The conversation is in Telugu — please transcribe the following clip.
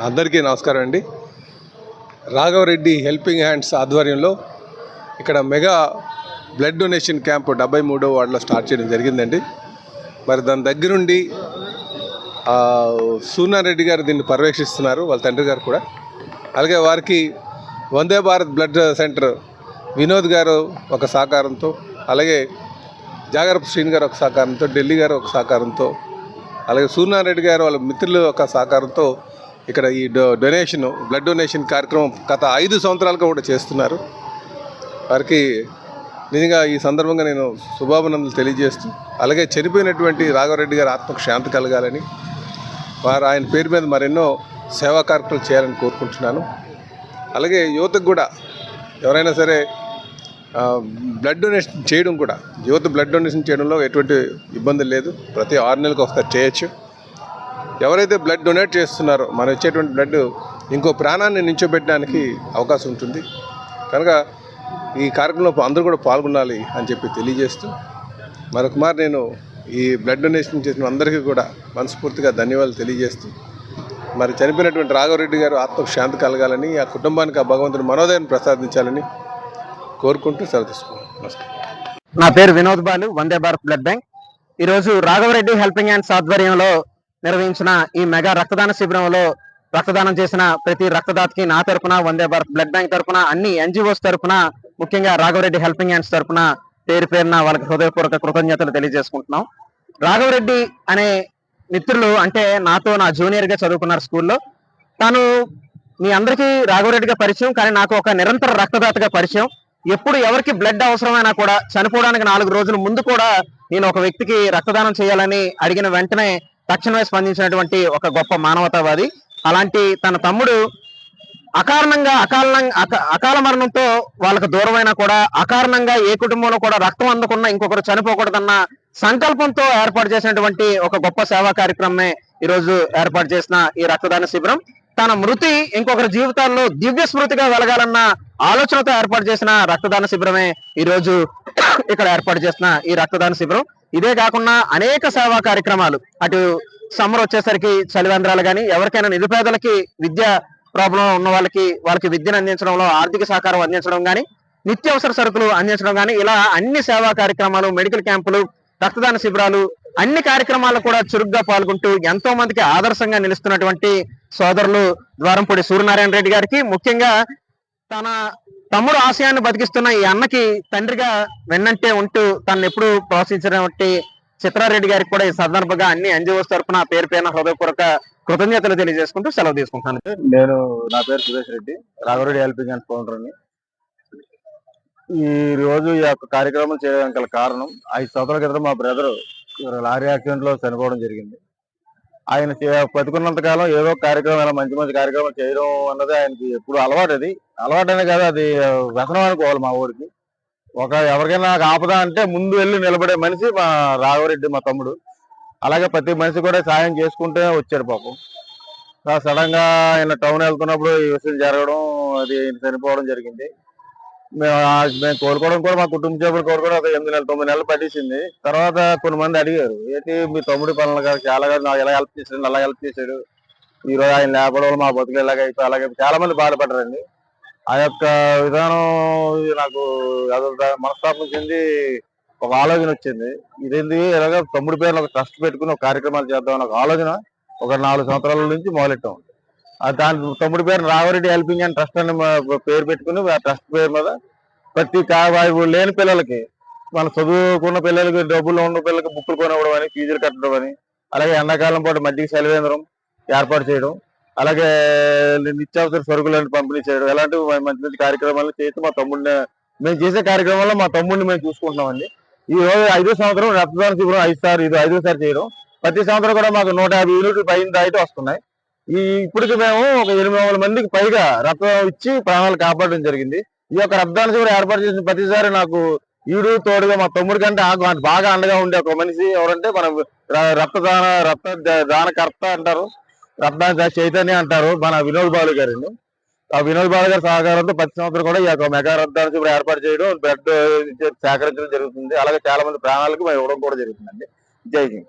అందరికీ నమస్కారం అండి. రాఘవరెడ్డి హెల్పింగ్ హ్యాండ్స్ ఆధ్వర్యంలో ఇక్కడ మెగా బ్లడ్ డొనేషన్ క్యాంపు 73వ వార్డులో స్టార్ట్ చేయడం జరిగిందండి. మరి దాని దగ్గరుండి సూనారెడ్డి గారు దీన్ని పర్యవేక్షిస్తున్నారు, వాళ్ళ తండ్రి గారు కూడా. అలాగే వారికి వందే భారత్ బ్లడ్ సెంటర్ వినోద్ గారు ఒక సహకారంతో, అలాగే జాగరపు శ్రీని గారు ఒక సహకారంతో, ఢిల్లీ గారు ఒక సహకారంతో, అలాగే సూనారెడ్డి గారు వాళ్ళ మిత్రులు ఒక సహకారంతో ఇక్కడ ఈ బ్లడ్ డొనేషన్ కార్యక్రమం గత 5 సంవత్సరాలుగా కూడా చేస్తున్నారు. వారికి నిజంగా ఈ సందర్భంగా నేను శుభాభినందనలు తెలియజేస్తూ, అలాగే చనిపోయినటువంటి రాఘవరెడ్డి గారి ఆత్మకు శాంతి కలగాలని, ఆయన పేరు మీద మరెన్నో సేవా కార్యక్రమాలు చేయాలని కోరుకుంటున్నాను. అలాగే యువతకు కూడా ఎవరైనా సరే బ్లడ్ డొనేషన్ చేయడం కూడా, యువత బ్లడ్ డొనేషన్ చేయడంలో ఎటువంటి ఇబ్బంది లేదు. ప్రతి 6 నెలలకు ఒకసారి చేయొచ్చు. ఎవరైతే బ్లడ్ డొనేట్ చేస్తున్నారో మనం ఇచ్చేటువంటి బ్లడ్ ఇంకో ప్రాణాన్ని నించోబెట్టడానికి అవకాశం ఉంటుంది. కనుక ఈ కార్యక్రమంలో అందరూ కూడా పాల్గొనాలి అని చెప్పి తెలియజేస్తూ, మరొకమారు నేను ఈ బ్లడ్ డొనేషన్ చేసిన అందరికీ కూడా మనస్ఫూర్తిగా ధన్యవాదాలు తెలియజేస్తూ, మరి చనిపోయినటువంటి రాఘవరెడ్డి గారు ఆత్మకు శాంతి కలగాలని, ఆ కుటుంబానికి ఆ భగవంతుని మనోదయాన్ని ప్రసాదించాలని కోరుకుంటూ సెలవు తీసుకున్నాను. నమస్కారం. నా పేరు వినోద్ బాలు, వందే భారత్ బ్లడ్ బ్యాంక్. ఈరోజు రాఘవరెడ్డి హెల్పింగ్ హ్యాండ్స్ ఆధ్వర్యంలో నిర్వహించిన ఈ మెగా రక్తదాన శిబిరంలో రక్తదానం చేసిన ప్రతి రక్తదాతకి నా తరపున, వందే భారత్ బ్లడ్ బ్యాంక్ తరపున, అన్ని ఎన్జిఓస్ తరపున, ముఖ్యంగా రాఘవరెడ్డి హెల్పింగ్ హ్యాండ్స్ తరపున పేరు పేరున వాళ్ళకి హృదయపూర్వక కృతజ్ఞతలు తెలియజేసుకుంటున్నాం. రాఘవరెడ్డి అనే మిత్రులు అంటే నాతో నా జూనియర్ గా చదువుకున్నారు స్కూల్లో. తాను మీ అందరికీ రాఘవరెడ్డిగా పరిచయం, కానీ నాకు ఒక నిరంతర రక్తదాతగా పరిచయం. ఎప్పుడు ఎవరికి బ్లడ్ అవసరమైనా కూడా చనిపోవడానికి 4 రోజుల ముందు కూడా నేను ఒక వ్యక్తికి రక్తదానం చేయాలని అడిగిన వెంటనే తక్షణమే స్పందించినటువంటి ఒక గొప్ప మానవతావాది. అలాంటి తన తమ్ముడు అకాల మరణంతో వాళ్ళకు దూరమైనా కూడా, అకారణంగా ఏ కుటుంబంలో కూడా రక్తం అందకున్నా ఇంకొకరు చనిపోకూడదన్న సంకల్పంతో ఏర్పాటు చేసినటువంటి ఒక గొప్ప సేవా కార్యక్రమమే ఈరోజు ఏర్పాటు చేసిన ఈ రక్తదాన శిబిరం. తన మృతి ఇంకొకరి జీవితాల్లో దివ్య స్మృతిగా వెలగాలన్న ఆలోచనతో ఏర్పాటు చేసిన రక్తదాన శిబిరమే ఈరోజు ఇక్కడ ఏర్పాటు చేసిన ఈ రక్తదాన శిబిరం. ఇదే కాకుండా అనేక సేవా కార్యక్రమాలు, అటు సమ్మర్ వచ్చేసరికి చలివేంద్రాలు కానీ, ఎవరికైనా నిరుపేదలకి విద్యా ప్రాబ్లం ఉన్న వాళ్ళకి విద్యను అందించడంలో ఆర్థిక సహకారం అందించడం కానీ, నిత్యావసర సరుకులు అందించడం కానీ, ఇలా అన్ని సేవా కార్యక్రమాలు, మెడికల్ క్యాంపులు, రక్తదాన శిబిరాలు, అన్ని కార్యక్రమాలు కూడా చురుగ్గా పాల్గొంటూ ఎంతో మందికి ఆదర్శంగా నిలుస్తున్నటువంటి సోదరులు ద్వారంపూడి సూర్యనారాయణ రెడ్డి గారికి, ముఖ్యంగా తన తమ్ముడు ఆశయాన్ని బతికిస్తున్న ఈ అన్నకి తండ్రిగా వెన్నంటే ఉంటూ తనను ఎప్పుడు ప్రోత్సహించినటువంటి చిత్రారెడ్డి గారికి కూడా ఈ సందర్భంగా అన్ని ఎన్జిఓస్ తరఫున పేరు పేరున హృదయపూర్వక కృతజ్ఞతలు తెలియజేసుకుంటూ సెలవు తీసుకుంటాను. నా పేరు సురేష్ రెడ్డి, రాఘవరెడ్డి హెల్పింగ్ హ్యాండ్స్ ఫౌండర్ని. ఈ రోజు ఈ యొక్క కార్యక్రమం చేయడానికి గల కారణం, 5 సంవత్సరాల క్రితం మా బ్రదర్ లారీ యాక్సిడెంట్ లో చనిపోవడం జరిగింది. ఆయన బతుకున్నంత కాలం ఏదో కార్యక్రమం, ఇలా మంచి మంచి కార్యక్రమాలు చేయడం అన్నది ఆయనకి ఎప్పుడు అలవాటు. అది అలవాటనే కాదు, అది వ్యసనం అనుకోవాలి మా ఊరికి. ఎవరికైనా ఆపద అంటే ముందు వెళ్ళి నిలబడే మనిషి మా రాఘవరెడ్డి, మా తమ్ముడు. అలాగే ప్రతి మనిషి కూడా సాయం చేసుకుంటే వచ్చాడు పాపం. సడన్ గా ఆయన టౌన్ వెళ్తున్నప్పుడు ఈ విషయం జరగడం, అది చనిపోవడం జరిగింది. మేము కోలుకోవడం కూడా, మా కుటుంబ సభ్యులు కోలుకోవడం ఒక 9 నెలలు పట్టేసింది. తర్వాత కొన్ని మంది అడిగారు, ఏంటి మీ తమ్ముడి పనులు కాదు, చాలా నాకు ఎలా హెల్ప్ చేశాడు, అలా హెల్ప్ చేశాడు, ఈ రోజు ఆయన లేకపోవడం వల్ల మా బతుకులు ఎలాగైతే అలాగే చాలా మంది బాధపడ్డారండి. ఆ యొక్క విధానం నాకు మనస్తాపం చెంది ఒక ఆలోచన వచ్చింది. ఇదేంది, ఇలాగ తమ్ముడి పేరు ఒక ట్రస్ట్ పెట్టుకుని ఒక కార్యక్రమాలు చేద్దామని ఒక ఆలోచన ఒక 4 సంవత్సరాల నుంచి మొదలెట్టాం. దాని తమ్ముడి పేరు రాఘవరెడ్డి హెల్పింగ్ హ్యాండ్ ట్రస్ట్ అని పేరు పెట్టుకుని, ఆ ట్రస్ట్ పేరు మీద ప్రతి లేని పిల్లలకి, మన చదువుకున్న పిల్లలకి, డబ్బులు ఉన్న పిల్లలకి బుక్కులు కొనివ్వడం అని, ఫీజులు కట్టడం అని, అలాగే ఎండాకాలం పాటు మధ్యకి చలివేంద్రం ఏర్పాటు చేయడం, అలాగే నిత్యావసర సరుకులను పంపిణీ చేయడం, ఇలాంటి మంచి మంచి కార్యక్రమాలను చేసి మా తమ్ముడిని, మేము చేసే కార్యక్రమాల్లో మా తమ్ముడిని మేము చూసుకుంటున్నామండి. ఈ రోజు 5వ సంవత్సరం రక్తదాన శిబిరం 5వ సారి చేయడం. ప్రతి సంవత్సరం కూడా మాకు 150 యూనిట్లు పైన అయితే వస్తున్నాయి. ఇప్పటికి మేము ఒక 800 మందికి పైగా రక్తం ఇచ్చి ప్రాణాలు కాపాడడం జరిగింది. ఈ యొక్క రక్తదాన శిబిరం ఏర్పాటు చేసిన ప్రతిసారి నాకు ఈడు తోడుగా మా తమ్ముడి కంటే బాగా అండగా ఉండే ఒక మనిషి ఎవరంటే, మన రక్తదానకర్త అంటారు, రక్తదాన చైతన్య అంటారు, మన వినోద్ బాలు గారండి. ఆ వినోద్ బాలు గారి సహకారంతో ప్రతి సంవత్సరం కూడా ఈ యొక్క మెగా రక్తదాన శిబిరం ఏర్పాటు చేయడం, బ్లడ్ సేకరించడం జరుగుతుంది. అలాగే చాలా మంది ప్రాణాలకు మేము ఇవ్వడం కూడా జరుగుతుందండి. జై హింద్.